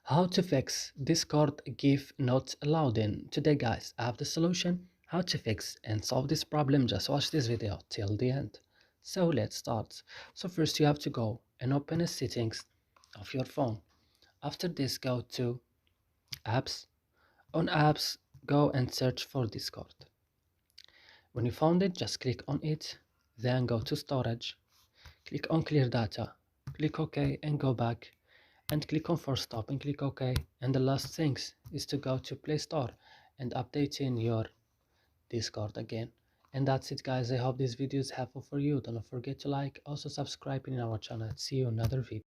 How to fix Discord GIF not allowed in. Today guys, I have the solution how to fix and solve this problem. Just watch this video till the end. So let's start. So first you have to go and open the settings of your phone. After this, go to apps. On apps, go and search for Discord. When you found it, just click on it, then go to storage, click on clear data, click OK and go back, and click on force stop and click OK. And the last thing is to go to Play Store and updating your Discord again. And that's it guys. I hope this video is helpful for you. Don't forget to like, also subscribe in our channel. See you in another video.